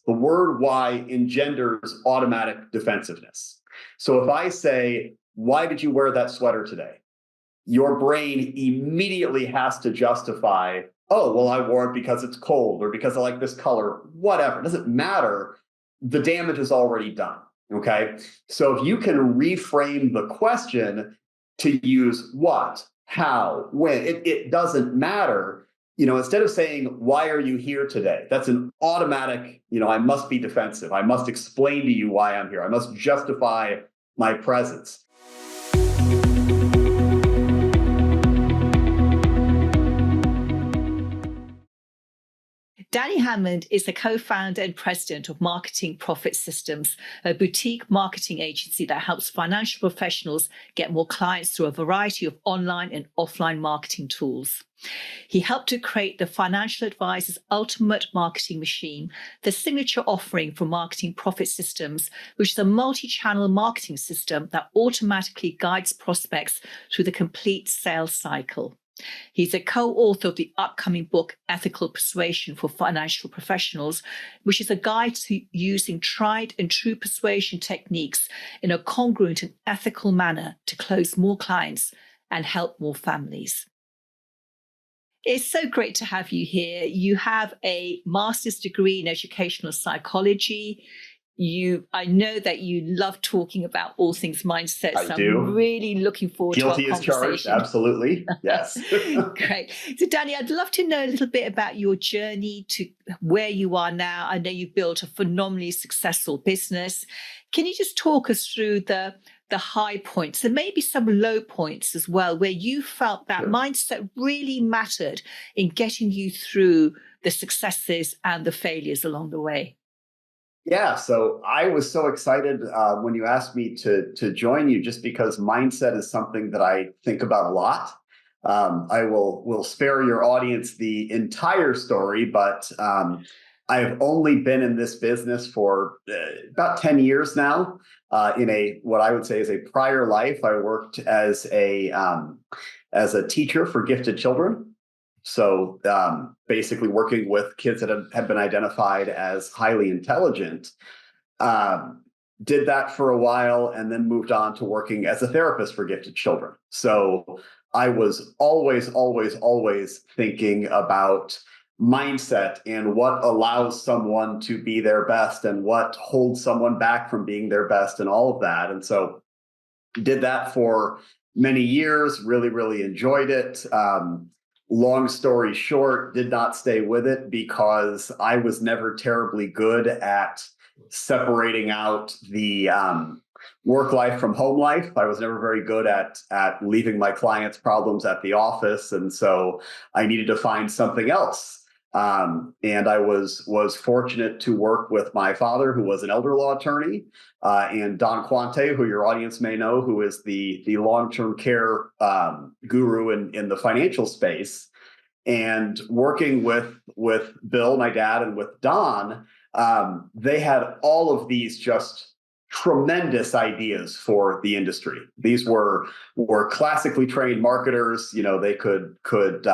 the word why engenders automatic defensiveness. So if I say, why did you wear that sweater today? Your brain immediately has to justify, oh, well, I wore it because it's cold or because I like this color, whatever. It doesn't matter. The damage is already done. Okay. So if you can reframe the question to use what, how, when, it doesn't matter. Instead of saying, why are you here today? That's an automatic, I must be defensive. I must explain to you why I'm here. I must justify my presence. Danny Hammond is the co-founder and president of Marketing Profit Systems, a boutique marketing agency that helps financial professionals get more clients through a variety of online and offline marketing tools. He helped to create the financial advisor's ultimate marketing machine, the signature offering for Marketing Profit Systems, which is a multi-channel marketing system that automatically guides prospects through the complete sales cycle. He's a co-author of the upcoming book, Ethical Persuasion for Financial Professionals, which is a guide to using tried and true persuasion techniques in a congruent and ethical manner to close more clients and help more families. It's so great to have you here. You have a master's degree in educational psychology. I know that you love talking about all things mindset. I do. I'm really looking forward to our conversation. Guilty as charged, absolutely. Yes. Great. So, Danny, I'd love to know a little bit about your journey to where you are now. I know you've built a phenomenally successful business. Can you just talk us through the high points and maybe some low points as well, where you felt that mindset really mattered in getting you through the successes and the failures along the way? Yeah, so I was so excited when you asked me to join you, just because mindset is something that I think about a lot. I will spare your audience the entire story, but I've only been in this business for about 10 years now. In what I would say is a prior life, I worked as a teacher for gifted children. So basically working with kids that have been identified as highly intelligent. Did that for a while and then moved on to working as a therapist for gifted children. So I was always thinking about mindset and what allows someone to be their best and what holds someone back from being their best and all of that. And so did that for many years, really enjoyed it. Long story short, did not stay with it because I was never terribly good at separating out the work life from home life. I was never very good at leaving my clients' problems at the office. And so I needed to find something else. And I was fortunate to work with my father, who was an elder law attorney, and Don Quante, who your audience may know, who is the long-term care guru in the financial space. And working with Bill, my dad, and with Don, they had all of these just tremendous ideas for the industry. These were classically trained marketers. They could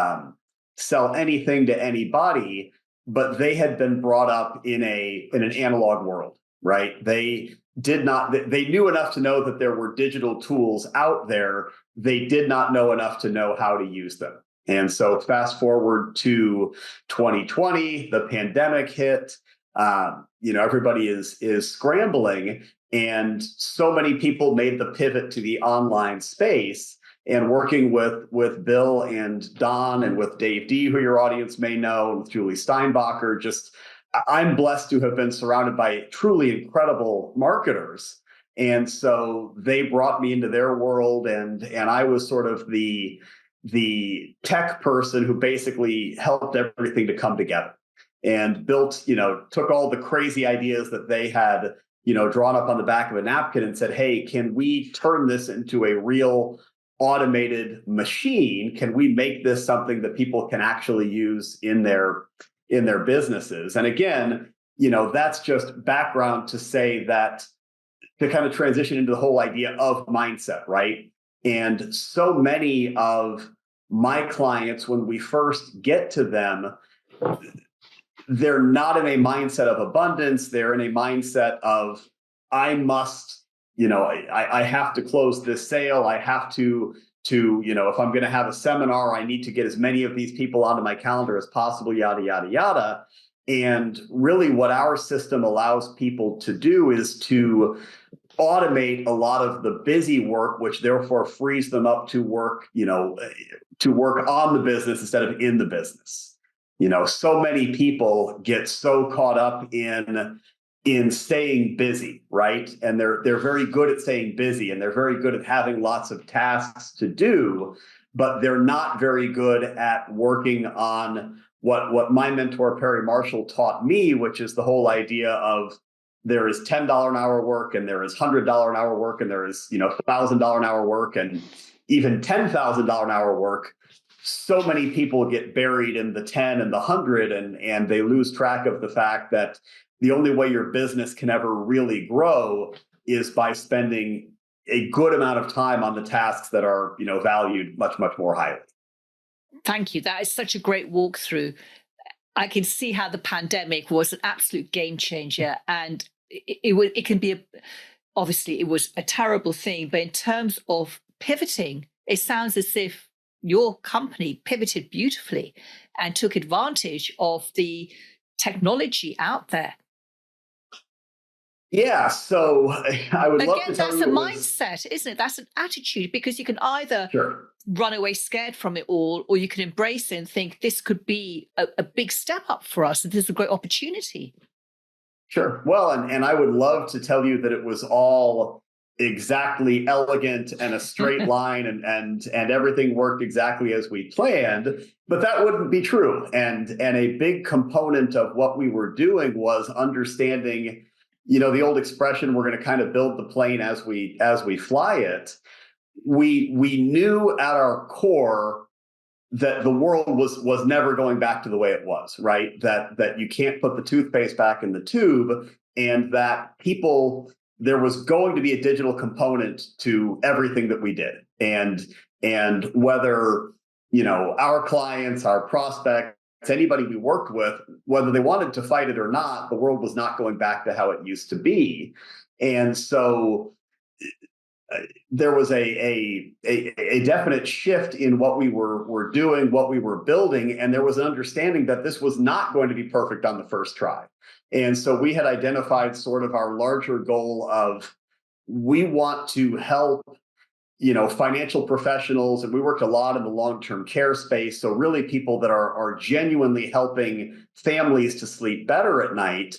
sell anything to anybody, but they had been brought up in an analog world, right? They knew enough to know that there were digital tools out there. They did not know enough to know how to use them. And so fast forward to 2020, the pandemic hit. Everybody is scrambling, and so many people made the pivot to the online space. And working with Bill and Don and with Dave D, who your audience may know, and with Julie Steinbacher, I'm blessed to have been surrounded by truly incredible marketers. And so they brought me into their world, and I was sort of the tech person who basically helped everything to come together and built, took all the crazy ideas that they had, drawn up on the back of a napkin and said, hey, can we turn this into a real automated machine? Can we make this something that people can actually use in their businesses? And again, that's just background to say that, to kind of transition into the whole idea of mindset, right? And so many of my clients, when we first get to them, they're not in a mindset of abundance. They're in a mindset of, I must, I have to close this sale. I have to, if I'm going to have a seminar, I need to get as many of these people onto my calendar as possible, yada, yada, yada. And really what our system allows people to do is to automate a lot of the busy work, which therefore frees them up to work, to work on the business instead of in the business. So many people get so caught up in staying busy, right? And they're very good at staying busy, and they're very good at having lots of tasks to do, but they're not very good at working on what my mentor Perry Marshall taught me, which is the whole idea of there is $10 an hour work, and there is $100 an hour work, and there is $1,000 an hour work, and even $10,000 an hour work. So many people get buried in the 10 and the 100, and they lose track of the fact that the only way your business can ever really grow is by spending a good amount of time on the tasks that are, valued much, much more highly. Thank you. That is such a great walkthrough. I can see how the pandemic was an absolute game changer, and it can be obviously it was a terrible thing, but in terms of pivoting, it sounds as if your company pivoted beautifully and took advantage of the technology out there. Yeah, so I would love to tell you that's a mindset, isn't it? That's an attitude, because you can either run away scared from it all, or you can embrace it and think this could be a big step up for us. This is a great opportunity. Sure. Well, and I would love to tell you that it was all exactly elegant and a straight line and everything worked exactly as we planned, but that wouldn't be true. And a big component of what we were doing was understanding, the old expression, we're going to kind of build the plane as we fly it. We knew at our core that the world was never going back to the way it was, right? That you can't put the toothpaste back in the tube, and that there was going to be a digital component to everything that we did. And whether, our clients, our prospects, anybody we worked with, whether they wanted to fight it or not, the world was not going back to how it used to be. And so there was a definite shift in what we were doing, what we were building, and there was an understanding that this was not going to be perfect on the first try. And so we had identified sort of our larger goal of, we want to help financial professionals, and we work a lot in the long-term care space. So really people that are genuinely helping families to sleep better at night.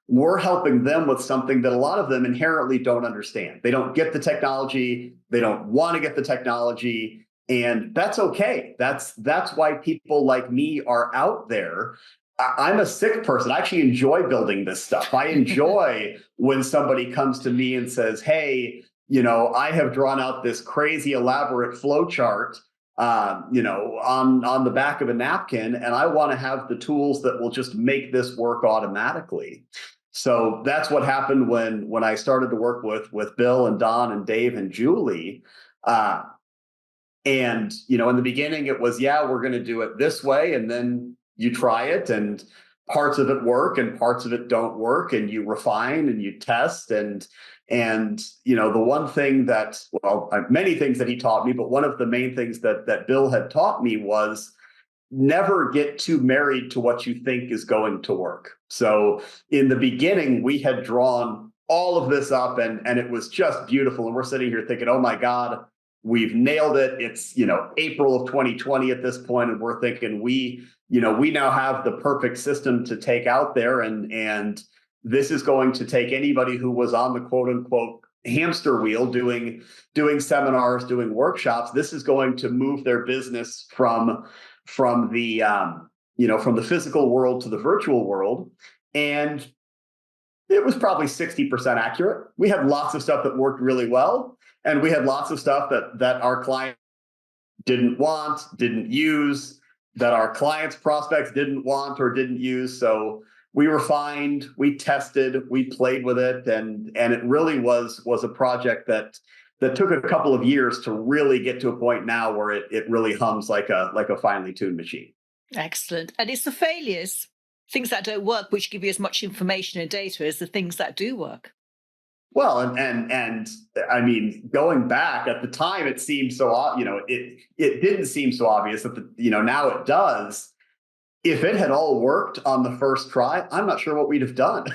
We're helping them with something that a lot of them inherently don't understand. They don't get the technology. They don't want to get the technology. And that's okay. That's why people like me are out there. I'm a sick person. I actually enjoy building this stuff. I enjoy when somebody comes to me and says, hey, I have drawn out this crazy elaborate flow chart, on the back of a napkin, and I want to have the tools that will just make this work automatically. So that's what happened when I started to work with Bill and Don and Dave and Julie. And, in the beginning it was, we're going to do it this way. And then you try it, and parts of it work and parts of it don't work, and you refine and you test. And the one thing that, many things that he taught me, but one of the main things that Bill had taught me was never get too married to what you think is going to work. So in the beginning, we had drawn all of this up, and it was just beautiful. And we're sitting here thinking, oh my God, we've nailed it. It's, April of 2020 at this point, and we're thinking we now have the perfect system to take out there, and this is going to take anybody who was on the quote unquote hamster wheel doing seminars, doing workshops. This is going to move their business from the physical world to the virtual world. And it was probably 60% accurate. We had lots of stuff that worked really well, and we had lots of stuff that our clients didn't want, didn't use, that our clients' prospects didn't want or didn't use. So we refined, we tested, we played with it, and it really was a project that took a couple of years to really get to a point now where it really hums like a finely tuned machine. Excellent. And it's the failures things that don't work, which give you as much information and data as the things that do work. Well, and I mean, going back at the time, it seemed so, it didn't seem so obvious that now it does. If it had all worked on the first try, I'm not sure what we'd have done.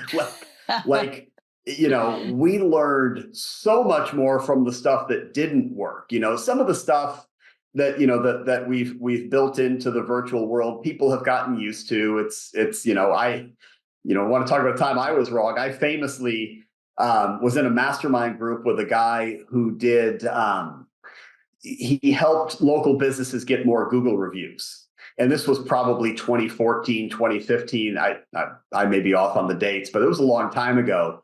like, we learned so much more from the stuff that didn't work. Some of the stuff that that we've built into the virtual world, people have gotten used to. I want to talk about a time I was wrong. I famously was in a mastermind group with a guy who did. He helped local businesses get more Google reviews. And this was probably 2014, 2015. I may be off on the dates, but it was a long time ago.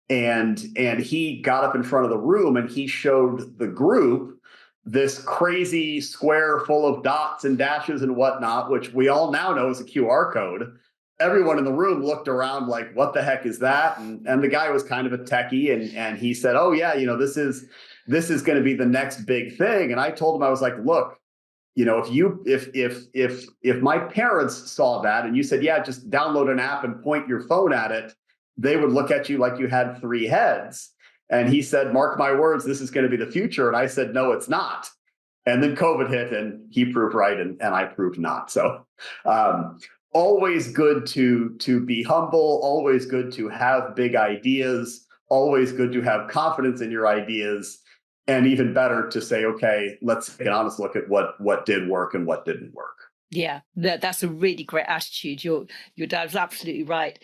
And he got up in front of the room and he showed the group this crazy square full of dots and dashes and whatnot, which we all now know is a QR code. Everyone in the room looked around like, what the heck is that? And the guy was kind of a techie, and he said, oh yeah, this is going to be the next big thing. And I told him, I was like, look, if my parents saw that and you said, yeah, just download an app and point your phone at it, they would look at you like you had three heads. And he said, mark my words, this is going to be the future. And I said, no, it's not. And then COVID hit and he proved right and I proved not. So always good to be humble, always good to have big ideas, always good to have confidence in your ideas. And even better to say, okay, let's take an honest look at what did work and what didn't work. Yeah, that's a really great attitude. Your dad's absolutely right.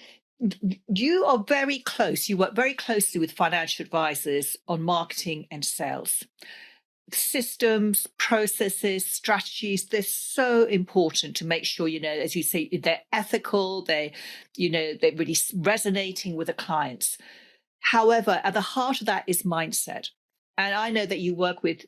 You are very close. You work very closely with financial advisors on marketing and sales. Systems, processes, strategies, they're so important to make sure, as you say, they're ethical, they're really resonating with the clients. However, at the heart of that is mindset. And I know that you work with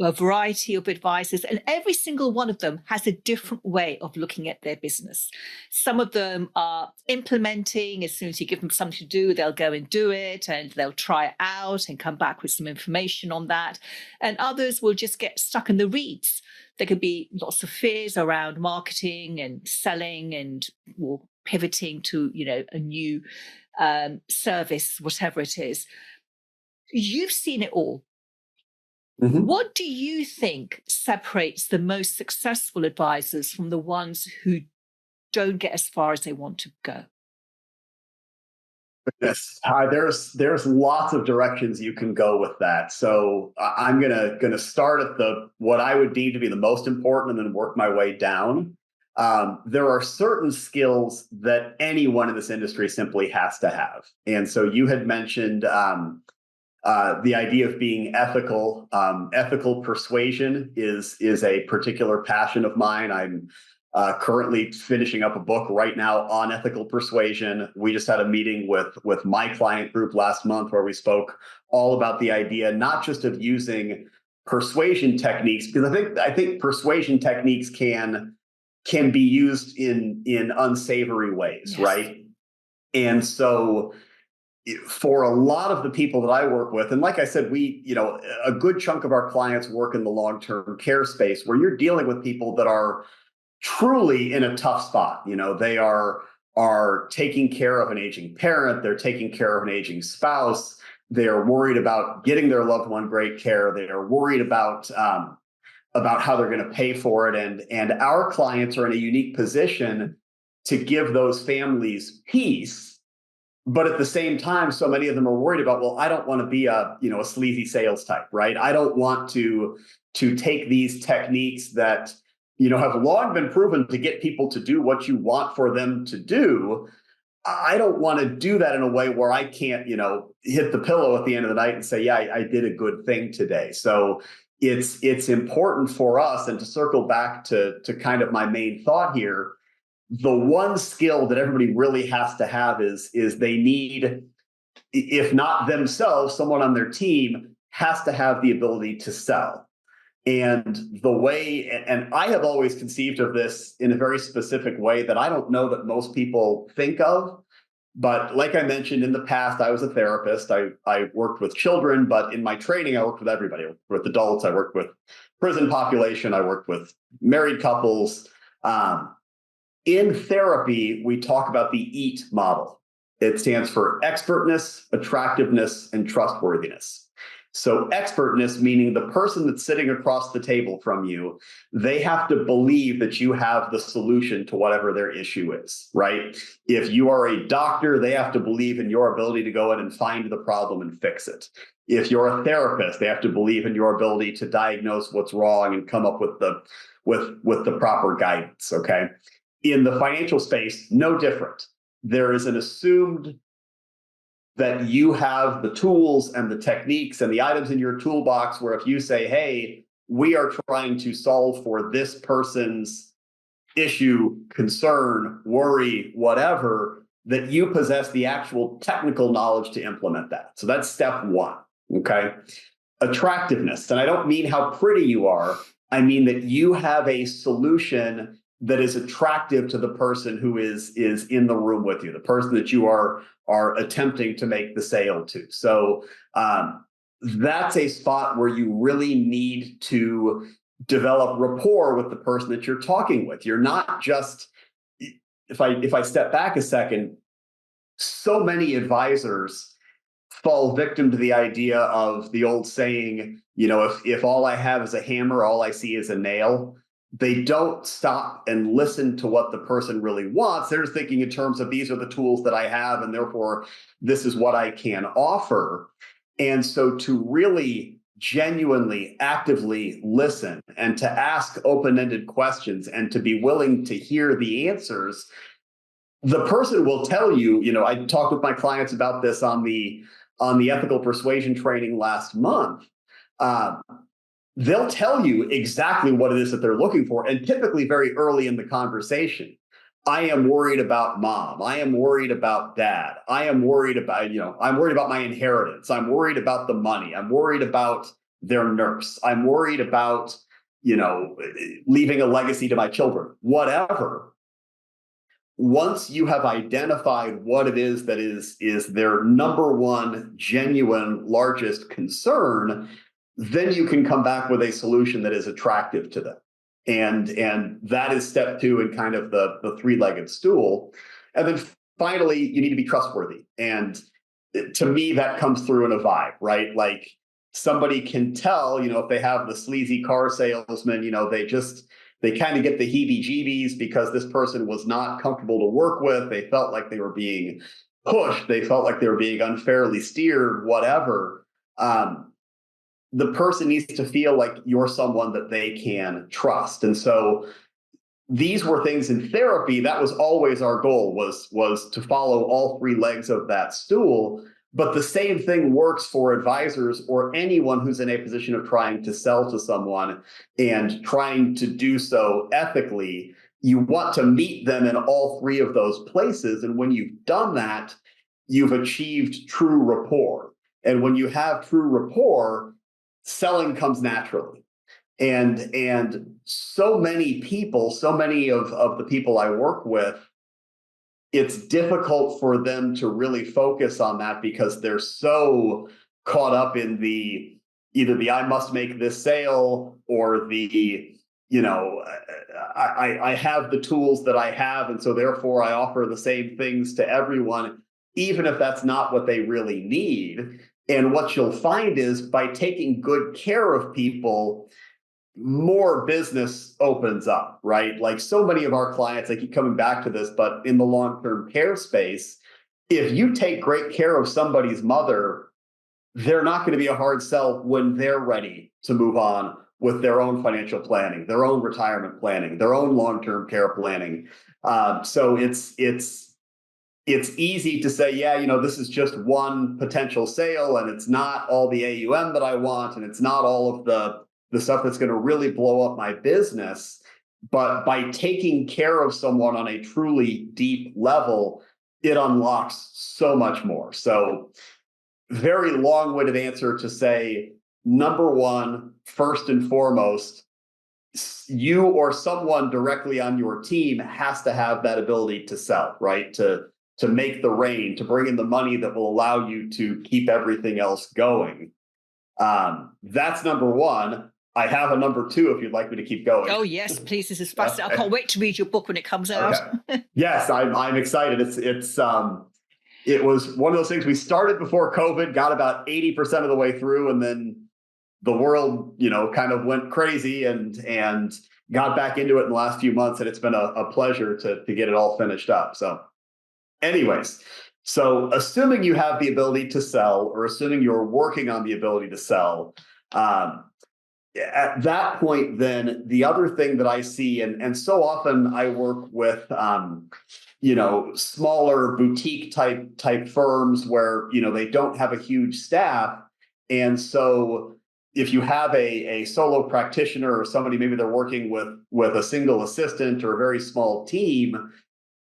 a variety of advisors, and every single one of them has a different way of looking at their business. Some of them are implementing. As soon as you give them something to do, they'll go and do it, and they'll try it out and come back with some information on that. And others will just get stuck in the reeds. There could be lots of fears around marketing and selling and pivoting to, a new service, whatever it is. You've seen it all. Mm-hmm. What do you think separates the most successful advisors from the ones who don't get as far as they want to go? Yes, there's lots of directions you can go with that. So I'm gonna start at what I would deem to be the most important, and then work my way down. There are certain skills that anyone in this industry simply has to have, and so you had mentioned. The idea of being ethical, ethical persuasion is a particular passion of mine. I'm currently finishing up a book right now on ethical persuasion. We just had a meeting with my client group last month where we spoke all about the idea, not just of using persuasion techniques, because I think persuasion techniques can be used in unsavory ways, yes. Right? And so for a lot of the people that I work with, and like I said, a good chunk of our clients work in the long-term care space where you're dealing with people that are truly in a tough spot. They are taking care of an aging parent. They're taking care of an aging spouse. They are worried about getting their loved one great care. They are worried about how they're going to pay for it. And our clients are in a unique position to give those families peace. But at the same time, so many of them are worried about, well, I don't want to be a sleazy sales type, right? I don't want to take these techniques that, have long been proven to get people to do what you want for them to do. I don't want to do that in a way where I can't, hit the pillow at the end of the night and say, yeah, I did a good thing today. So it's important for us, and to circle back to kind of my main thought here, the one skill that everybody really has to have is they need, if not themselves, someone on their team has to have the ability to sell. And the way, and I have always conceived of this in a very specific way that I don't know that most people think of. But like I mentioned in the past, I was a therapist. I worked with children, but in my training, I worked with everybody. I worked with adults. I worked with prison population. I worked with married couples. In therapy, we talk about the EAT model. It stands for expertness, attractiveness, and trustworthiness. So expertness, meaning the person that's sitting across the table from you, they have to believe that you have the solution to whatever their issue is, right? If you are a doctor, they have to believe in your ability to go in and find the problem and fix it. If you're a therapist, they have to believe in your ability to diagnose what's wrong and come up with the proper guidance, okay? In the financial space, no different. There is an assumed that you have the tools and the techniques and the items in your toolbox where if you say, hey, we are trying to solve for this person's issue, concern, worry, whatever, that you possess the actual technical knowledge to implement that. So that's step one, okay? Attractiveness, and I don't mean how pretty you are, I mean that you have a solution that is attractive to the person who is in the room with you, the person that you are attempting to make the sale to. So that's a spot where you really need to develop rapport with the person that you're talking with. You're not just, if I step back a second, so many advisors fall victim to the idea of the old saying, if all I have is a hammer, all I see is a nail. They don't stop and listen to what the person really wants. They're thinking in terms of these are the tools that I have, and therefore this is what I can offer. And so to really genuinely, actively listen and to ask open-ended questions and to be willing to hear the answers, the person will tell you, I talked with my clients about this on the ethical persuasion training last month. They'll tell you exactly what it is that they're looking for, and typically very early in the conversation. I am worried about mom. I am worried about dad. I am worried about, I'm worried about my inheritance. I'm worried about the money. I'm worried about their nurse. I'm worried about, leaving a legacy to my children, whatever. Once you have identified what it is that is their number one genuine largest concern, then you can come back with a solution that is attractive to them. And that is step two in kind of the three-legged stool. And then finally, you need to be trustworthy. And to me, that comes through in a vibe, right? Like somebody can tell, if they have the sleazy car salesman, they kind of get the heebie-jeebies because this person was not comfortable to work with. They felt like they were being pushed. They felt like they were being unfairly steered, whatever. The person needs to feel like you're someone that they can trust. And so these were things in therapy. That was always our goal, was to follow all three legs of that stool. But the same thing works for advisors or anyone who's in a position of trying to sell to someone and trying to do so ethically. You want to meet them in all three of those places. And when you've done that, you've achieved true rapport. And when you have true rapport, selling comes naturally. And so many people, so many of the people I work with, it's difficult for them to really focus on that because they're so caught up in either the I must make this sale or the, I have the tools that I have, and so therefore I offer the same things to everyone, even if that's not what they really need. And what you'll find is by taking good care of people, more business opens up, right? Like so many of our clients, I keep coming back to this, but in the long-term care space, if you take great care of somebody's mother, they're not going to be a hard sell when they're ready to move on with their own financial planning, their own retirement planning, their own long-term care planning. So it's easy to say, yeah, this is just one potential sale and it's not all the AUM that I want and it's not all of the stuff that's going to really blow up my business. But by taking care of someone on a truly deep level, it unlocks so much more. So very long-winded answer to say, number one, first and foremost, you or someone directly on your team has to have that ability to sell, right? To make the rain, to bring in the money that will allow you to keep everything else going. That's number one. I have a number 2 if you'd like me to keep going. Oh, yes, please. This is fascinating. Okay. I can't wait to read your book when it comes out. Okay. Yes, I'm excited. It was one of those things we started before COVID, got about 80% of the way through, and then the world, kind of went crazy and got back into it in the last few months, and it's been a pleasure to get it all finished up. So anyways, so assuming you have the ability to sell, or assuming you're working on the ability to sell, at that point, then the other thing that I see, and so often I work with, smaller boutique type firms where, they don't have a huge staff. And so if you have a solo practitioner or somebody, maybe they're working with a single assistant or a very small team,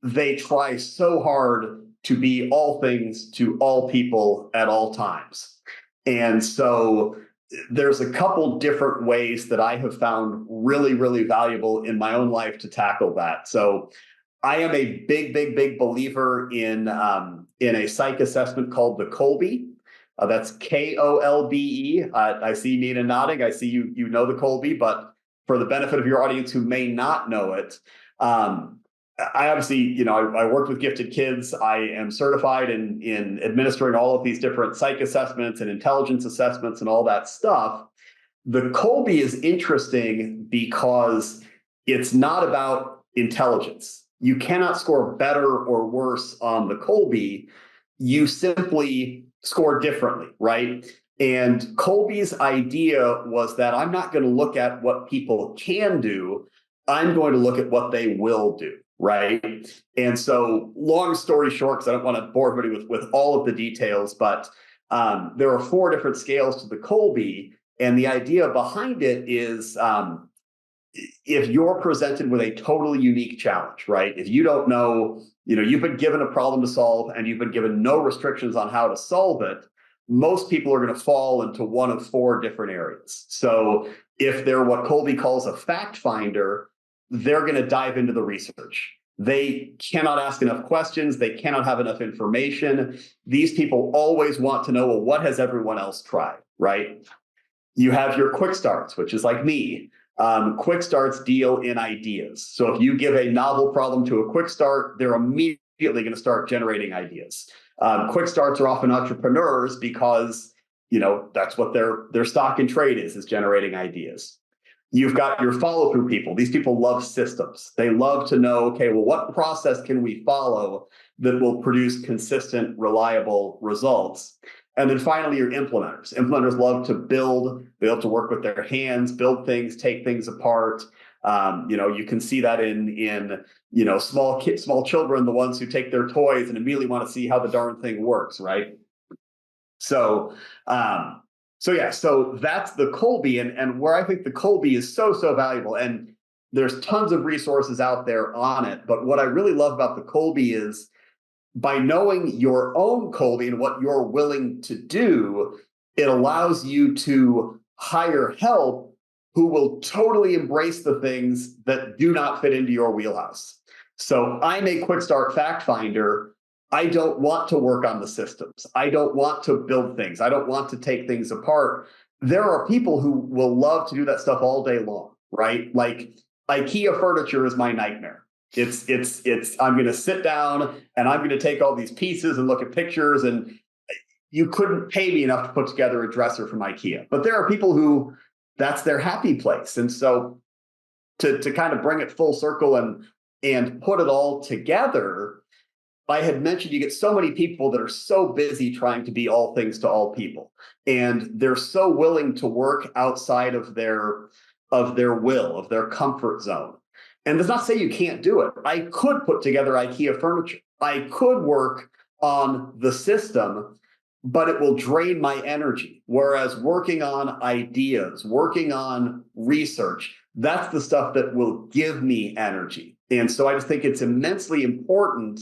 they try so hard to be all things to all people at all times. And so there's a couple different ways that I have found really, really valuable in my own life to tackle that. So I am a big believer in a psych assessment called the Kolbe. That's Kolbe. I see Nina nodding. I see you know the Kolbe, but for the benefit of your audience who may not know it, I obviously, I worked with gifted kids. I am certified in administering all of these different psych assessments and intelligence assessments and all that stuff. The Kolbe is interesting because it's not about intelligence. You cannot score better or worse on the Kolbe. You simply score differently, right? And Kolbe's idea was that I'm not going to look at what people can do. I'm going to look at what they will do. Right. And so long story short, because I don't want to bore everybody with all of the details, but there are 4 different scales to the Kolbe. And the idea behind it is if you're presented with a totally unique challenge, right? If you don't know, you've been given a problem to solve and you've been given no restrictions on how to solve it, most people are going to fall into one of 4 different areas. So if they're what Kolbe calls a fact finder, they're going to dive into the research. They cannot ask enough questions. They cannot have enough information. These people always want to know, well, what has everyone else tried, right? You have your quick starts, which is like me. Quick starts deal in ideas. So if you give a novel problem to a quick start, they're immediately going to start generating ideas. Quick starts are often entrepreneurs because, that's what their stock and trade is generating ideas. You've got your follow-through people. These people love systems. They love to know, okay, well, what process can we follow that will produce consistent, reliable results? And then finally, your implementers. Implementers love to build. They love to work with their hands, build things, take things apart. You can see that in small children, the ones who take their toys and immediately want to see how the darn thing works, right? So that's the Kolbe, and where I think the Kolbe is so valuable, and there's tons of resources out there on it. But what I really love about the Kolbe is by knowing your own Kolbe and what you're willing to do, it allows you to hire help who will totally embrace the things that do not fit into your wheelhouse. So I'm a quick start fact finder. I don't want to work on the systems. I don't want to build things. I don't want to take things apart. There are people who will love to do that stuff all day long, right? Like IKEA furniture is my nightmare. I'm going to sit down and I'm going to take all these pieces and look at pictures, and you couldn't pay me enough to put together a dresser from IKEA. But there are people who that's their happy place. And so to kind of bring it full circle and put it all together, I had mentioned you get so many people that are so busy trying to be all things to all people, and they're so willing to work outside of their will, of their comfort zone. And does not say you can't do it. I could put together IKEA furniture. I could work on the system, but it will drain my energy. Whereas working on ideas, working on research, that's the stuff that will give me energy. And so I just think it's immensely important,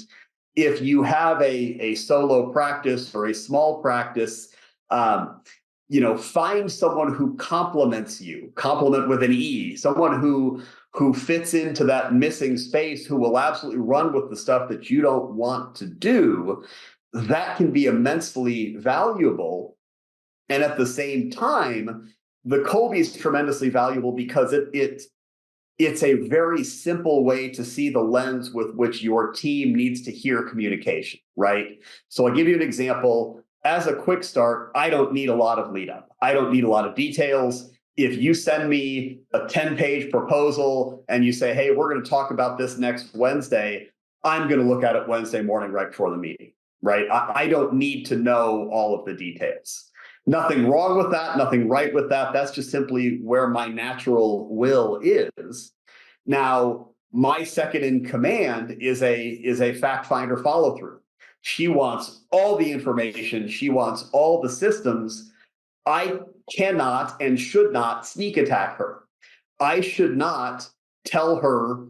if you have a solo practice or a small practice, find someone who complements you, complement with an E, someone who fits into that missing space, who will absolutely run with the stuff that you don't want to do. That can be immensely valuable. And at the same time, the Colby is tremendously valuable because it's a very simple way to see the lens with which your team needs to hear communication, right? So I'll give you an example. As a quick start, I don't need a lot of lead up. I don't need a lot of details. If you send me a 10-page proposal and you say, hey, we're going to talk about this next Wednesday, I'm going to look at it Wednesday morning right before the meeting, right? I don't need to know all of the details. Nothing wrong with that, nothing right with that. That's just simply where my natural will is. Now, my second in command is a fact finder follow through. She wants all the information. She wants all the systems. I cannot and should not sneak attack her. I should not tell her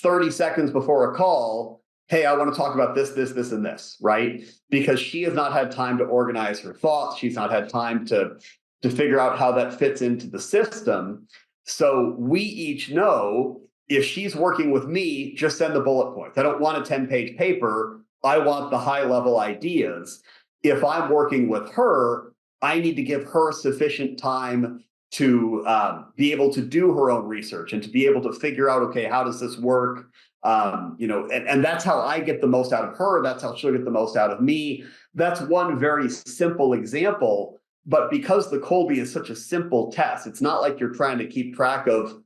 30 seconds before a call, hey, I want to talk about this, and this, right? Because she has not had time to organize her thoughts. She's not had time to figure out how that fits into the system. So we each know if she's working with me, just send the bullet points. I don't want a 10-page paper. I want the high-level ideas. If I'm working with her, I need to give her sufficient time to be able to do her own research and to be able to figure out, okay, how does this work? And that's how I get the most out of her. That's how she'll get the most out of me. That's one very simple example. But because the Colby is such a simple test, it's not like you're trying to keep track of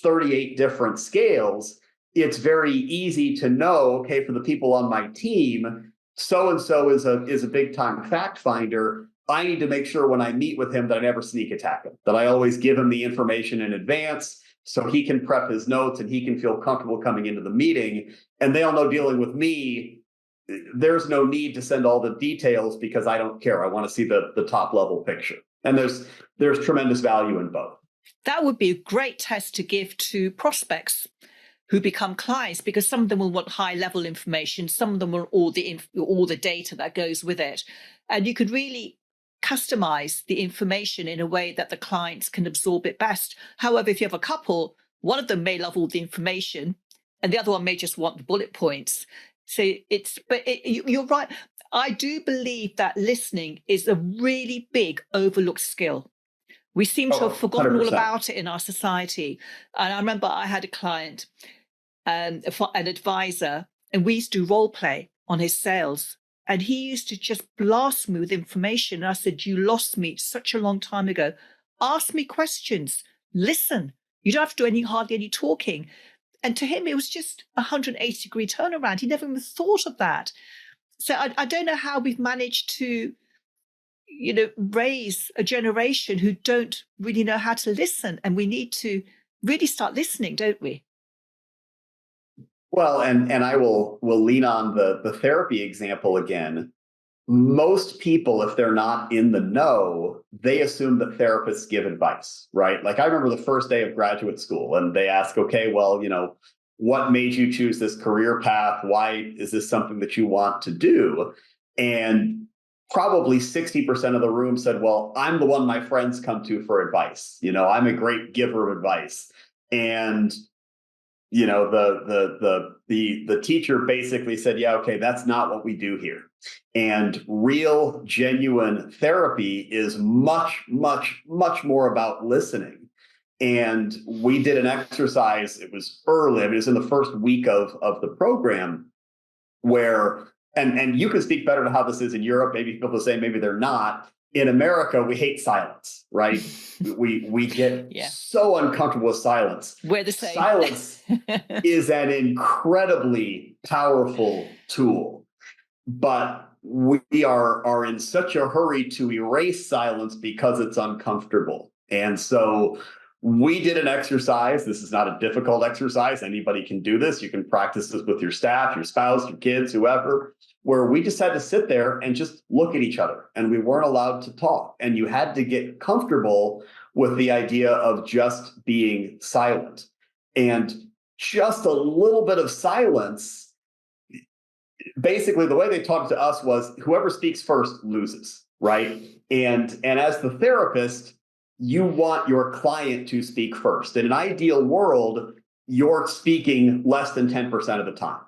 38 different scales. It's very easy to know, okay, for the people on my team, so-and-so is a big time fact finder. I need to make sure when I meet with him that I never sneak attack him, that I always give him the information in advance so he can prep his notes and he can feel comfortable coming into the meeting. And they all know dealing with me, there's no need to send all the details because I don't care. I want to see the top level picture. And there's tremendous value in both. That would be a great test to give to prospects who become clients, because some of them will want high level information. Some of them will all the data that goes with it. And you could really customize the information in a way that the clients can absorb it best. However, if you have a couple, one of them may love all the information and the other one may just want the bullet points. So you're right. I do believe that listening is a really big overlooked skill. We seem to have forgotten 100%. All about it in our society. And I remember I had a client, an advisor, and we used to do role play on his sales. And he used to just blast me with information. And I said, you lost me such a long time ago. Ask me questions. Listen. You don't have to do hardly any talking. And to him, it was just a 180-degree turnaround. He never even thought of that. So I don't know how we've managed to, raise a generation who don't really know how to listen. And we need to really start listening, don't we? Well, and I will lean on the therapy example again. Most people, if they're not in the know, they assume that therapists give advice, right? Like I remember the first day of graduate school and they ask, okay, well, what made you choose this career path? Why is this something that you want to do? And probably 60% of the room said, well, I'm the one my friends come to for advice. I'm a great giver of advice. And the teacher basically said, yeah, okay, that's not what we do here. And real, genuine therapy is much, much, much more about listening. And we did an exercise, it was early, it was in the first week of the program where, and you can speak better to how this is in Europe, maybe people say maybe they're not. In America, we hate silence, right? We get so uncomfortable with silence. We're the same. Silence is an incredibly powerful tool, but we are in such a hurry to erase silence because it's uncomfortable. And so we did an exercise. This is not a difficult exercise. Anybody can do this. You can practice this with your staff, your spouse, your kids, whoever, where we just had to sit there and just look at each other and we weren't allowed to talk. And you had to get comfortable with the idea of just being silent. And just a little bit of silence, basically the way they talked to us was whoever speaks first loses, right? And as the therapist, you want your client to speak first. In an ideal world, you're speaking less than 10% of the time.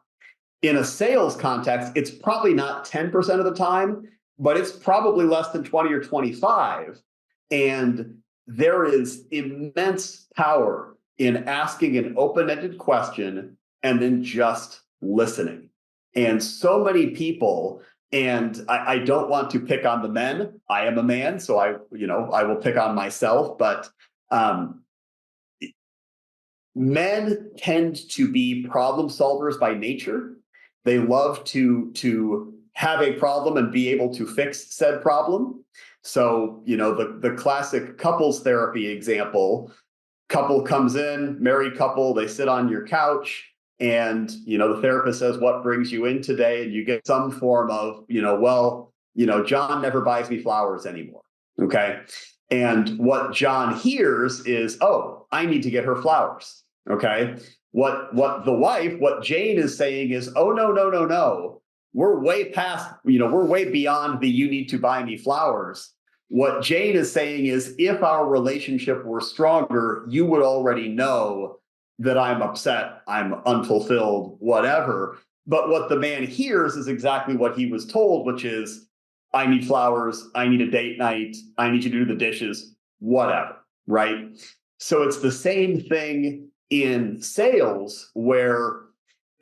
In a sales context, it's probably not 10% of the time, but it's probably less than 20 or 25. And there is immense power in asking an open-ended question and then just listening. And so many people, and I don't want to pick on the men. I am a man, so I will pick on myself, but men tend to be problem solvers by nature. They love to have a problem and be able to fix said problem. So, the classic couples therapy example, couple comes in, married couple, they sit on your couch, and, the therapist says, what brings you in today? And you get some form of, John never buys me flowers anymore. Okay. And what John hears is, oh, I need to get her flowers. Okay. What Jane is saying is, oh, no. We're way past, we're way beyond the you need to buy me flowers. What Jane is saying is, if our relationship were stronger, you would already know that I'm upset, I'm unfulfilled, whatever. But what the man hears is exactly what he was told, which is, I need flowers, I need a date night, I need you to do the dishes, whatever, right? So it's the same thing in sales, where,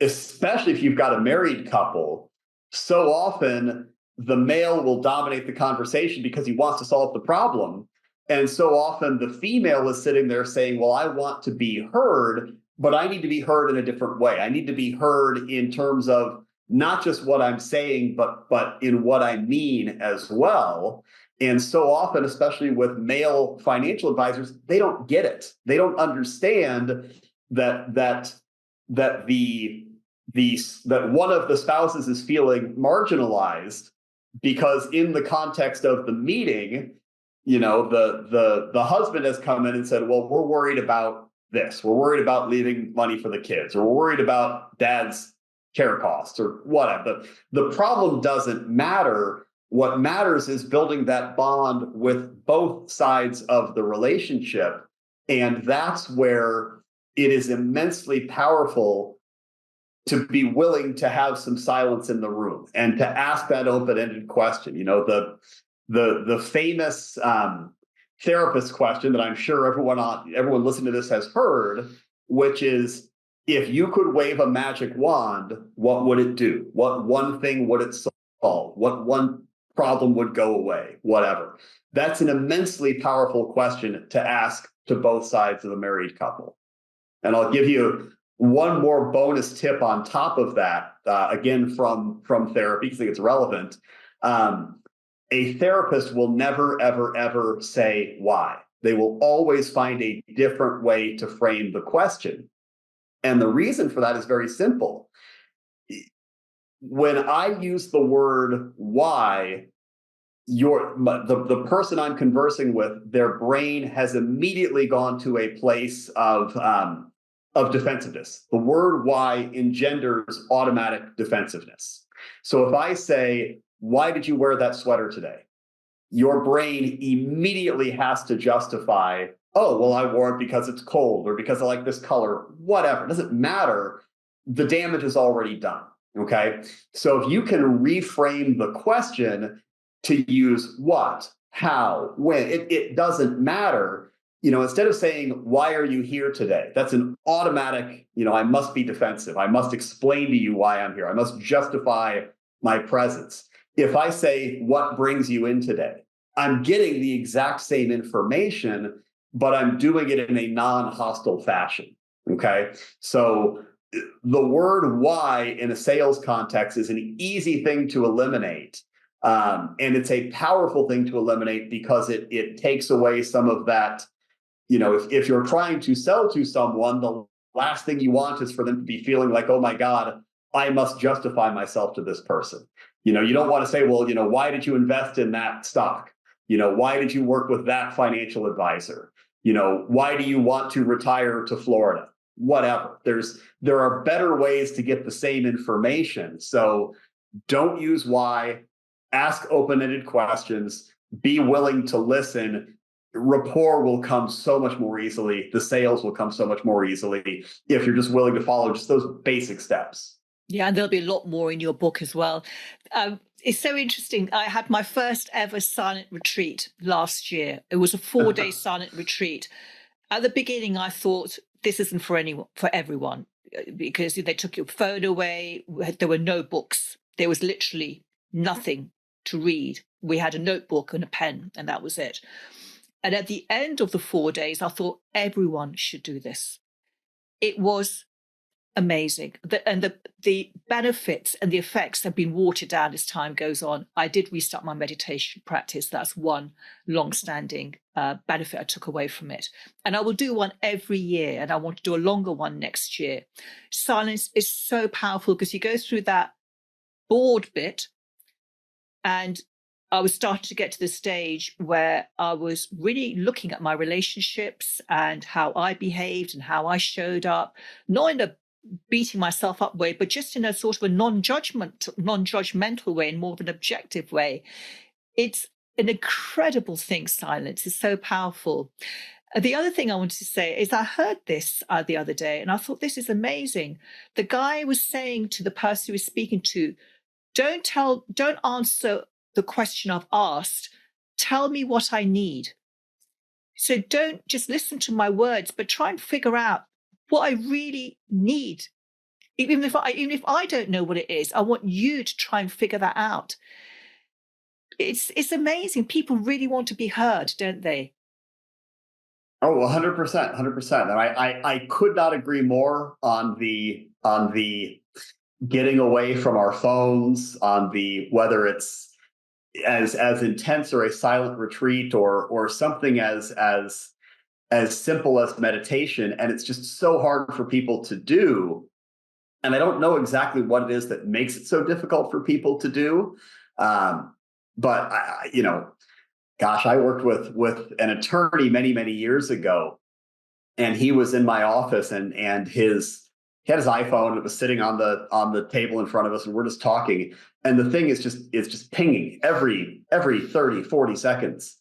especially if you've got a married couple, so often the male will dominate the conversation because he wants to solve the problem. And so often the female is sitting there saying, well, I want to be heard, but I need to be heard in a different way. I need to be heard in terms of not just what I'm saying, but in what I mean as well. And so often, especially with male financial advisors, they don't get it. They don't understand that one of the spouses is feeling marginalized because in the context of the meeting, the husband has come in and said, well, we're worried about this. We're worried about leaving money for the kids, or we're worried about dad's care costs, or whatever. The problem doesn't matter. What matters is building that bond with both sides of the relationship. And that's where it is immensely powerful to be willing to have some silence in the room and to ask that open-ended question. The famous therapist question that I'm sure everyone listening to this has heard, which is, if you could wave a magic wand, what would it do? What one thing would it solve? What one problem would go away? Whatever. That's an immensely powerful question to ask to both sides of a married couple. And I'll give you one more bonus tip on top of that, again, from therapy, because I think it's relevant. A therapist will never, ever, ever say why. They will always find a different way to frame the question. And the reason for that is very simple. When I use the word why, the person I'm conversing with, their brain has immediately gone to a place of defensiveness. The word why engenders automatic defensiveness. So if I say, why did you wear that sweater today? Your brain immediately has to justify, oh, well, I wore it because it's cold, or because I like this color, whatever. It doesn't matter. The damage is already done. Okay. So if you can reframe the question to use what, how, when, it doesn't matter. Instead of saying, why are you here today? That's an automatic, I must be defensive. I must explain to you why I'm here. I must justify my presence. If I say, what brings you in today? I'm getting the exact same information, but I'm doing it in a non-hostile fashion. Okay. So the word why in a sales context is an easy thing to eliminate. And it's a powerful thing to eliminate because it takes away some of that. If you're trying to sell to someone, the last thing you want is for them to be feeling like, oh my God, I must justify myself to this person. You don't want to say, well, why did you invest in that stock? Why did you work with that financial advisor? Why do you want to retire to Florida? Whatever. There are better ways to get the same information. So don't use why. Ask open-ended questions. Be willing to listen. Rapport will come so much more easily. The sales will come so much more easily if you're just willing to follow just those basic steps. Yeah, and there'll be a lot more in your book as well. It's so interesting. I had my first ever silent retreat last year. It was a 4-day silent retreat. At the beginning, I thought this isn't for anyone, for everyone, because they took your phone away. There were no books. There was literally nothing to read. We had a notebook and a pen, and that was it. And at the end of the 4 days, I thought everyone should do this. It was amazing. The benefits and the effects have been watered down as time goes on. I did restart my meditation practice. That's one long-standing benefit I took away from it. And I will do one every year, and I want to do a longer one next year. Silence is so powerful because you go through that bored bit, and I was starting to get to the stage where I was really looking at my relationships and how I behaved and how I showed up, not in a beating myself up way, but just in a sort of a non-judgmental way, and more of an objective way. It's an incredible thing. Silence is so powerful. The other thing I wanted to say is I heard this the other day, and I thought this is amazing. The guy was saying to the person he was speaking to, don't answer the question I've asked. Tell me what I need. So don't just listen to my words, but try and figure out what I really need. Even if I don't know what it is, I want you to try and figure that out. It's amazing. People really want to be heard, don't they? Oh, 100%, 100%. And I could not agree more on the getting away from our phones, on the whether it's as intense or a silent retreat or something as simple as meditation. And it's just so hard for people to do. And I don't know exactly what it is that makes it so difficult for people to do. But gosh, I worked with an attorney many years ago, and he was in my office, and he had his iPhone, and it was sitting on the table in front of us, and we're just talking. And the thing is just pinging every 30, 40 seconds.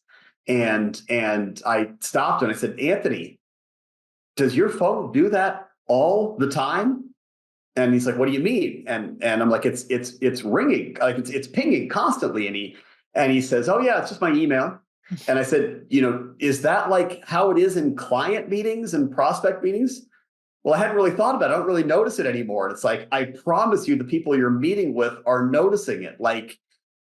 And I stopped and I said, Anthony, does your phone do that all the time? And he's like, what do you mean? And I'm like, it's ringing, like it's pinging constantly. And he says, oh yeah, it's just my email. And I said, is that like how it is in client meetings and prospect meetings? Well, I hadn't really thought about it. I don't really notice it anymore. And it's like, I promise you, the people you're meeting with are noticing it. Like,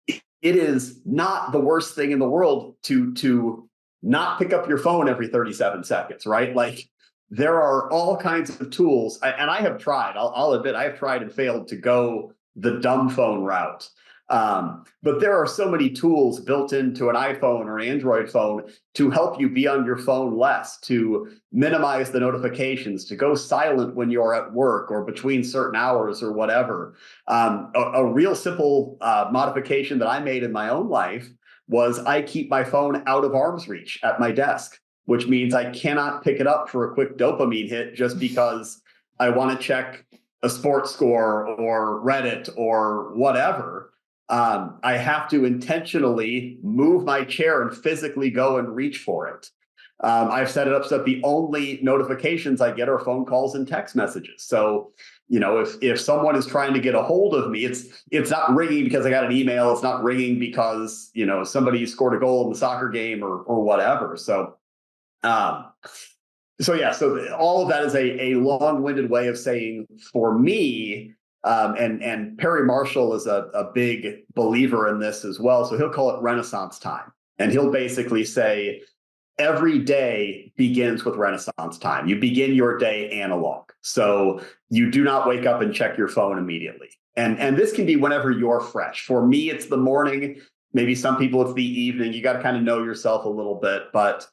it is not the worst thing in the world to not pick up your phone every 37 seconds, right? Like, there are all kinds of tools. And I have tried, I'll admit, I have tried and failed to go the dumb phone route. But there are so many tools built into an iPhone or an Android phone to help you be on your phone less, to minimize the notifications, to go silent when you're at work or between certain hours or whatever. A real simple modification that I made in my own life was I keep my phone out of arm's reach at my desk, which means I cannot pick it up for a quick dopamine hit just because I want to check a sports score or Reddit or whatever. I have to intentionally move my chair and physically go and reach for it. I've set it up so that the only notifications I get are phone calls and text messages. So, if someone is trying to get a hold of me, it's not ringing because I got an email. It's not ringing because, somebody scored a goal in the soccer game or whatever. So, so all of that is a long-winded way of saying, for me, and Perry Marshall is a big believer in this as well. So he'll call it Renaissance time. And he'll basically say, every day begins with Renaissance time. You begin your day analog. So you do not wake up and check your phone immediately. And this can be whenever you're fresh. For me, it's the morning. Maybe some people it's the evening. You got to kind of know yourself a little bit. But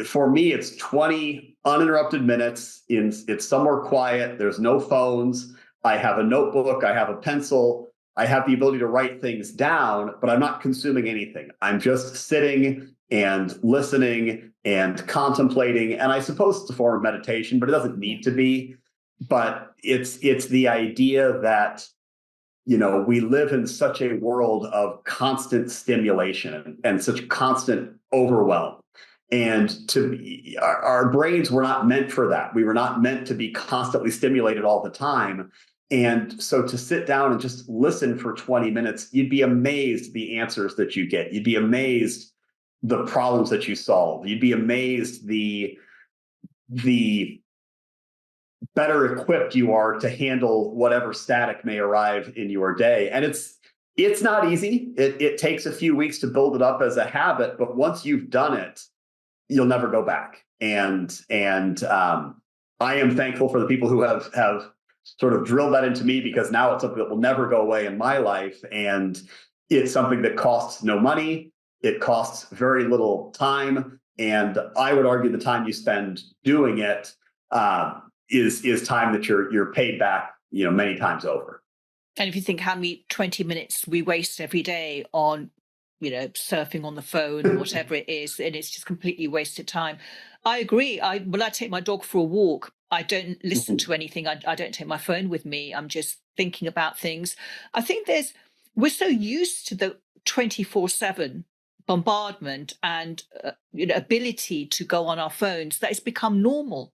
for me, it's 20 uninterrupted minutes. It's somewhere quiet. There's no phones. I have a notebook, I have a pencil, I have the ability to write things down, but I'm not consuming anything. I'm just sitting and listening and contemplating. And I suppose it's a form of meditation, but it doesn't need to be. But it's the idea that, we live in such a world of constant stimulation and such constant overwhelm. And our brains were not meant for that. We were not meant to be constantly stimulated all the time. And so to sit down and just listen for 20 minutes, you'd be amazed the answers that you get. You'd be amazed the problems that you solve. You'd be amazed the better equipped you are to handle whatever static may arrive in your day. And it's not easy. It takes a few weeks to build it up as a habit, but once you've done it, you'll never go back. And I am thankful for the people who have sort of drilled that into me, because now it's something that will never go away in my life. And it's something that costs no money. It costs very little time. And I would argue the time you spend doing it is time that you're paid back, many times over. And if you think how many 20 minutes we waste every day on, surfing on the phone or whatever it is, and it's just completely wasted time. I agree. When I take my dog for a walk, I don't listen to anything. I don't take my phone with me. I'm just thinking about things. I think we're so used to the 24/7 bombardment and ability to go on our phones that it's become normal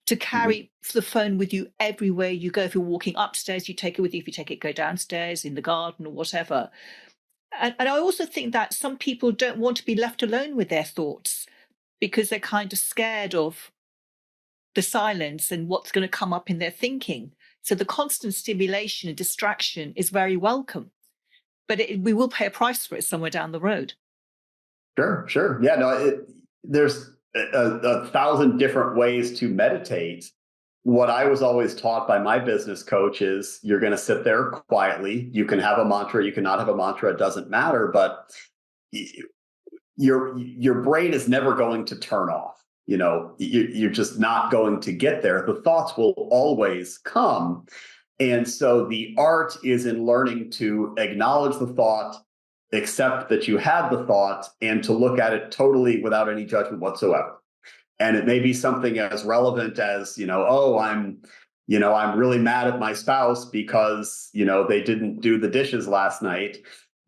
to carry the phone with you everywhere you go. If you're walking upstairs, you take it with you. If you take it, go downstairs, in the garden or whatever. And I also think that some people don't want to be left alone with their thoughts because they're kind of scared of the silence and what's going to come up in their thinking. So the constant stimulation and distraction is very welcome, but we will pay a price for it somewhere down the road. Sure. Yeah, no, there's a thousand different ways to meditate. What I was always taught by my business coach is you're going to sit there quietly. You can have a mantra, you cannot have a mantra, it doesn't matter, but your brain is never going to turn off. You're just not going to get there. The thoughts will always come. And so the art is in learning to acknowledge the thought, accept that you had the thought, and to look at it totally without any judgment whatsoever. And it may be something as relevant as, I'm really mad at my spouse because, they didn't do the dishes last night,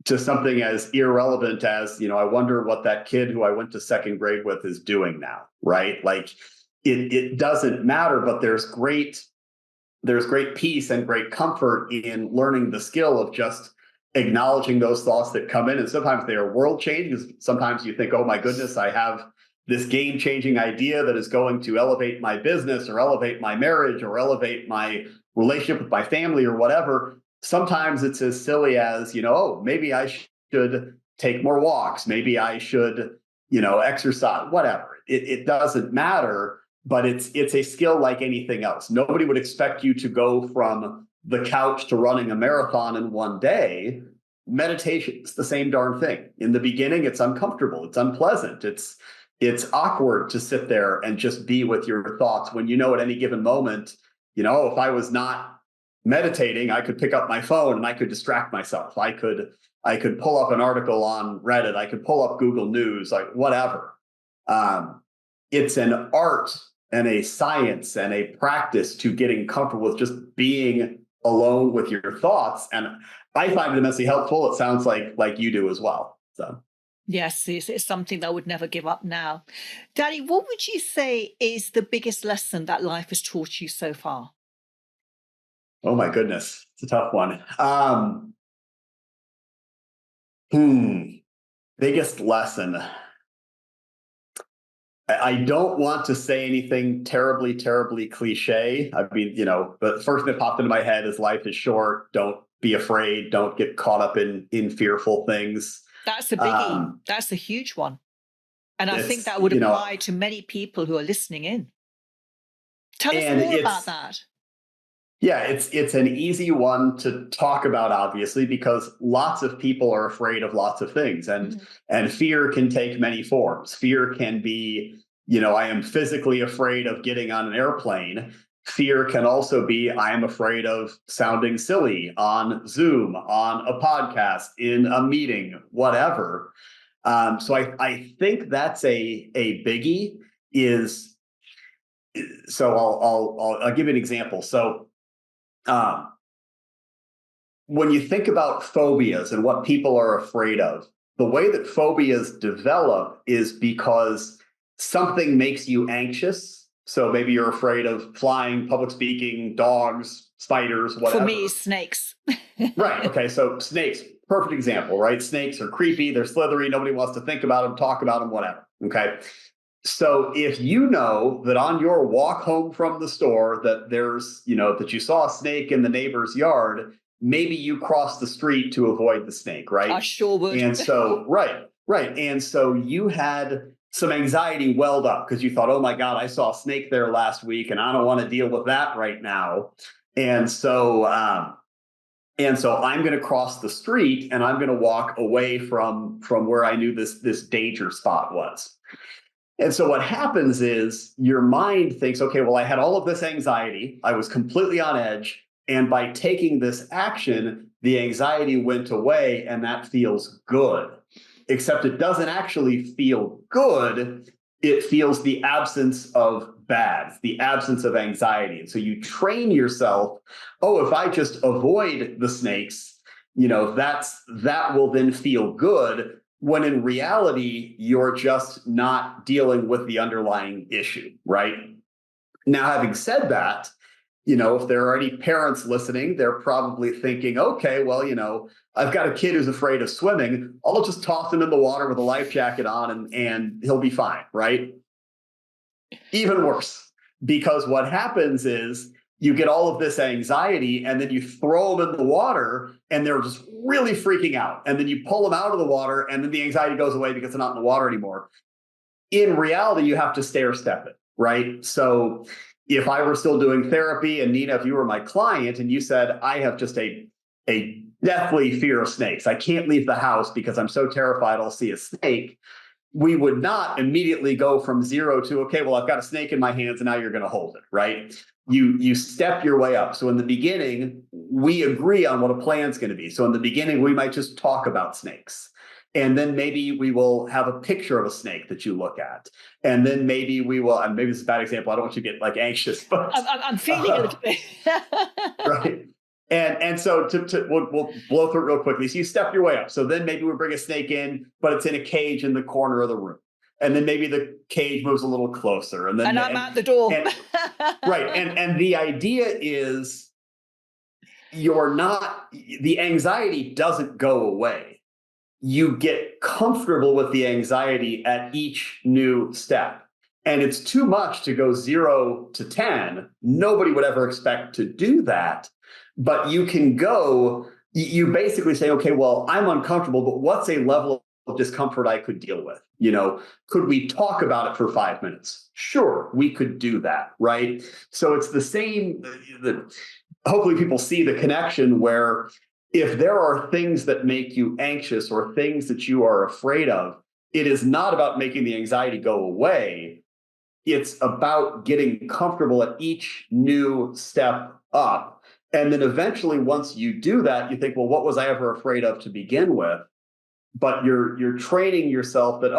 to something as irrelevant as, I wonder what that kid who I went to second grade with is doing now, right? Like it doesn't matter, but there's great peace and great comfort in learning the skill of just acknowledging those thoughts that come in. And sometimes they are world changing. Sometimes you think, oh my goodness, I have this game-changing idea that is going to elevate my business or elevate my marriage or elevate my relationship with my family or whatever. Sometimes it's as silly as, maybe I should take more walks. Maybe I should, exercise, whatever. It doesn't matter, but it's a skill like anything else. Nobody would expect you to go from the couch to running a marathon in one day. Meditation is the same darn thing. In the beginning, it's uncomfortable. It's unpleasant. It's awkward to sit there and just be with your thoughts when at any given moment, if I was not meditating, I could pick up my phone and I could distract myself. I could pull up an article on Reddit. I could pull up Google News, like whatever. It's an art and a science and a practice to getting comfortable with just being alone with your thoughts. And I find it immensely helpful. It sounds like you do as well. So. Yes, it's something that I would never give up now. Danny, what would you say is the biggest lesson that life has taught you so far? Oh my goodness, it's a tough one. Biggest lesson. I don't want to say anything terribly, terribly cliche. I mean, the first thing that popped into my head is life is short. Don't be afraid. Don't get caught up in fearful things. That's a biggie. That's a huge one. And I think that would apply to many people who are listening in. Tell us more about that. Yeah, it's an easy one to talk about, obviously, because lots of people are afraid of lots of things. And fear can take many forms. Fear can be, I am physically afraid of getting on an airplane. Fear can also be, I am afraid of sounding silly on Zoom, on a podcast, in a meeting, whatever. So I think that's a biggie. So I'll give you an example. So when you think about phobias and what people are afraid of, the way that phobias develop is because something makes you anxious. So maybe you're afraid of flying, public speaking, dogs, spiders, whatever. For me, snakes. Right. Okay. So snakes, perfect example, right? Snakes are creepy. They're slithery. Nobody wants to think about them, talk about them, whatever. Okay. So if you know that on your walk home from the store that there's, that you saw a snake in the neighbor's yard, maybe you cross the street to avoid the snake, right? I sure would. And so, right. And so you had some anxiety welled up because you thought, oh my God, I saw a snake there last week and I don't want to deal with that right now. And so, I'm going to cross the street and I'm going to walk away from where I knew this danger spot was. And so what happens is your mind thinks, okay, well, I had all of this anxiety. I was completely on edge. And by taking this action, the anxiety went away and that feels good. Except it doesn't actually feel good. It feels the absence of bad, the absence of anxiety. And so you train yourself, oh, if I just avoid the snakes, that will then feel good. When in reality, you're just not dealing with the underlying issue, right? Now, having said that, if there are any parents listening, they're probably thinking, okay, well, I've got a kid who's afraid of swimming. I'll just toss him in the water with a life jacket on and he'll be fine, right? Even worse, because what happens is you get all of this anxiety and then you throw them in the water and they're just really freaking out. And then you pull them out of the water and then the anxiety goes away because they're not in the water anymore. In reality, you have to stair step it, right? So if I were still doing therapy and Nina, if you were my client and you said, I have just a deathly fear of snakes, I can't leave the house because I'm so terrified I'll see a snake, we would not immediately go from 0 to, okay, well, I've got a snake in my hands and now you're going to hold it, right? You step your way up. So in the beginning, we agree on what a plan's going to be. So in the beginning, we might just talk about snakes. And then maybe we will have a picture of a snake that you look at. And then maybe we will, and maybe this is a bad example, I don't want you to get anxious, but I'm feeling a little bit. Right. And so we'll blow through it real quickly. So you step your way up. So then maybe we bring a snake in, but it's in a cage in the corner of the room. And then maybe the cage moves a little closer. And then I'm at the door. Right. And the idea is the anxiety doesn't go away. You get comfortable with the anxiety at each new step. And it's too much to go 0 to 10. Nobody would ever expect to do that. But you basically say, okay, well, I'm uncomfortable, but what's a level of discomfort I could deal with? Could we talk about it for 5 minutes? Sure, we could do that, right? So it's the same, hopefully people see the connection where if there are things that make you anxious or things that you are afraid of, it is not about making the anxiety go away. It's about getting comfortable at each new step up. And then eventually, once you do that, you think, well, what was I ever afraid of to begin with? But you're training yourself that,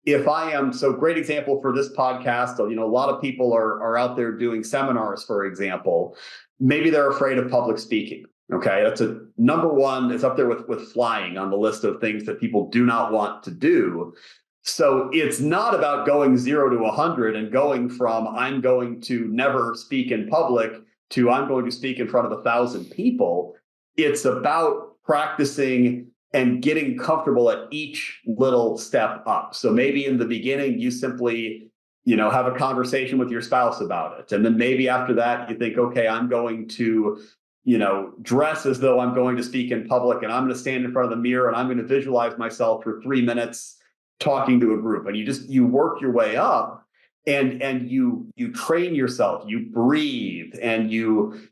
if I am, so great example for this podcast, a lot of people are out there doing seminars, for example. Maybe they're afraid of public speaking. Okay, that's a number one. It's up there with flying on the list of things that people do not want to do. So it's not about going 0 to 100 and going from I'm going to never speak in public to I'm going to speak in front of 1,000 people. It's about practicing and getting comfortable at each little step up. So maybe in the beginning, you simply, have a conversation with your spouse about it. And then maybe after that, you think, okay, I'm going to, dress as though I'm going to speak in public and I'm going to stand in front of the mirror and I'm going to visualize myself for 3 minutes talking to a group. And you work your way up. And you train yourself, you breathe, and you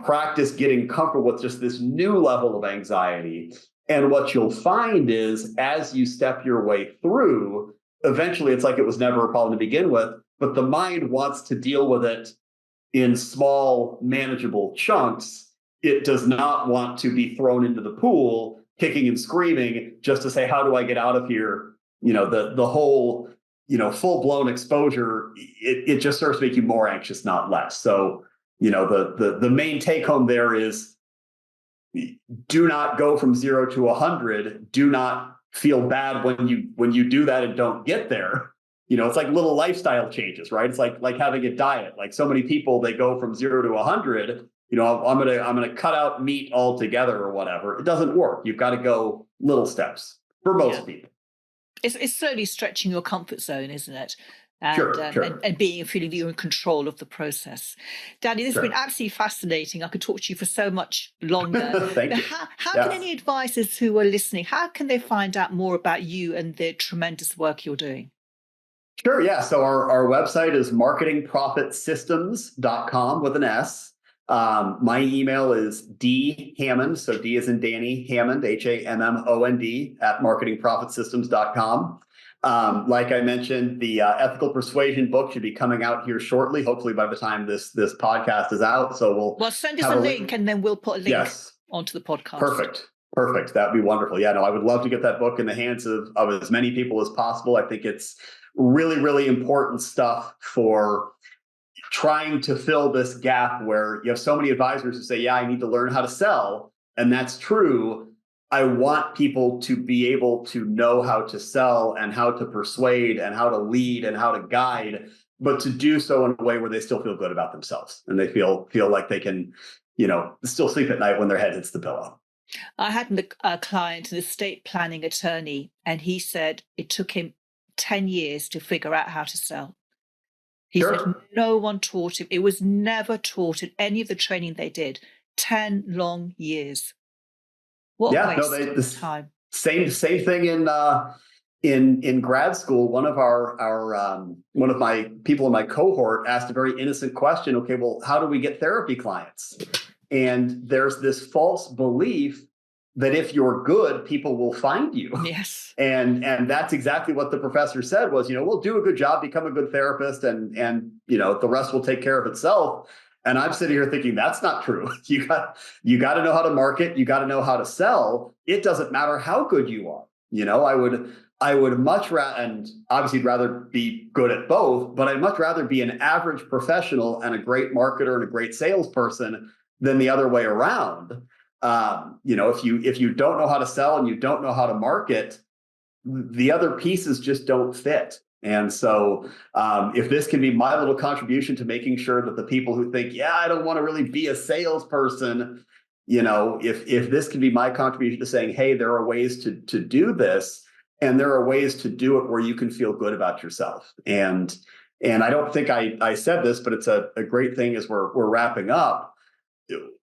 practice getting comfortable with just this new level of anxiety. And what you'll find is as you step your way through, eventually it's like it was never a problem to begin with, but the mind wants to deal with it in small, manageable chunks. It does not want to be thrown into the pool, kicking and screaming just to say, how do I get out of here? The whole full-blown exposure, it just starts to make you more anxious, not less. So, the main take home there is do not go from 0 to 100. Do not feel bad when you do that and don't get there. it's like little lifestyle changes, right? It's like having a diet. Like so many people, they go from 0 to 100. I'm gonna cut out meat altogether or whatever. It doesn't work. You've got to go little steps for most people. It's slowly stretching your comfort zone, isn't it? And, Sure. and feeling you're in control of the process. Danny, this has been absolutely fascinating. I could talk to you for so much longer. Thank you. How can any advisors who are listening, how can they find out more about you and the tremendous work you're doing? Sure, yeah. So our website is marketingprofitsystems.com with an S. My email is dhammond, so D as in Danny, Hammond, Hammond, at marketingprofitsystems.com. Like I mentioned, the Ethical Persuasion book should be coming out here shortly, hopefully by the time this podcast is out. So we'll send us a link and then we'll put a link onto the podcast. Perfect. That'd be wonderful. Yeah, no, I would love to get that book in the hands of as many people as possible. I think it's really, really important stuff for trying to fill this gap where you have so many advisors who say, yeah, I need to learn how to sell. And that's true. I want people to be able to know how to sell and how to persuade and how to lead and how to guide, but to do so in a way where they still feel good about themselves and they feel like they can, still sleep at night when their head hits the pillow. I had a client, an estate planning attorney, and he said it took him 10 years to figure out how to sell. He said no one taught him. It was never taught in any of the training they did. 10 long years. What a waste of time. Same thing in grad school. One of one of my people in my cohort asked a very innocent question. Okay, well, how do we get therapy clients? And there's this false belief that if you're good, people will find you. Yes. And that's exactly what the professor said was, we'll do a good job, become a good therapist, and the rest will take care of itself. And I'm sitting here thinking that's not true. You got to know how to market. You got to know how to sell. It doesn't matter how good you are. I would much rather, and obviously rather be good at both, but I'd much rather be an average professional and a great marketer and a great salesperson than the other way around. If you don't know how to sell and you don't know how to market, the other pieces just don't fit. And so if this can be my little contribution to making sure that the people who think, I don't want to really be a salesperson, if this can be my contribution to saying, hey, there are ways to do this, and there are ways to do it where you can feel good about yourself. And I don't think I said this, but it's a great thing as we're wrapping up.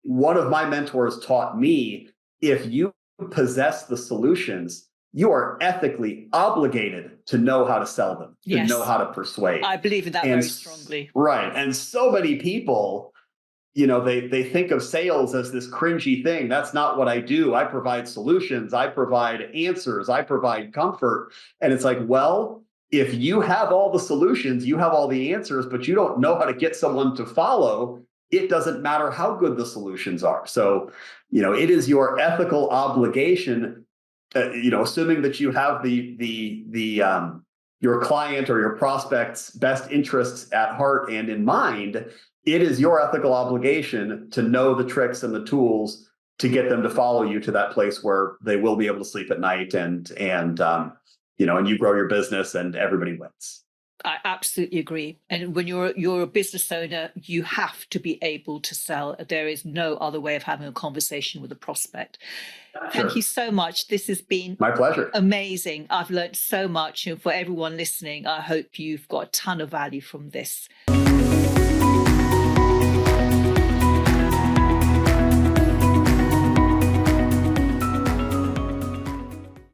One of my mentors taught me, if you possess the solutions, you are ethically obligated to know how to sell them, to know how to persuade. I believe in that very strongly. Right. And so many people, they think of sales as this cringy thing. That's not what I do. I provide solutions. I provide answers. I provide comfort. And it's like, well, if you have all the solutions, you have all the answers, but you don't know how to get someone to follow, it doesn't matter how good the solutions are. So, it is your ethical obligation, assuming that you have your client or your prospect's best interests at heart and in mind, it is your ethical obligation to know the tricks and the tools to get them to follow you to that place where they will be able to sleep at night and you grow your business and everybody wins. I absolutely agree. And when you're a business owner, you have to be able to sell. There is no other way of having a conversation with a prospect. Thank you so much. This has been my pleasure. Amazing. I've learned so much. And for everyone listening, I hope you've got a ton of value from this.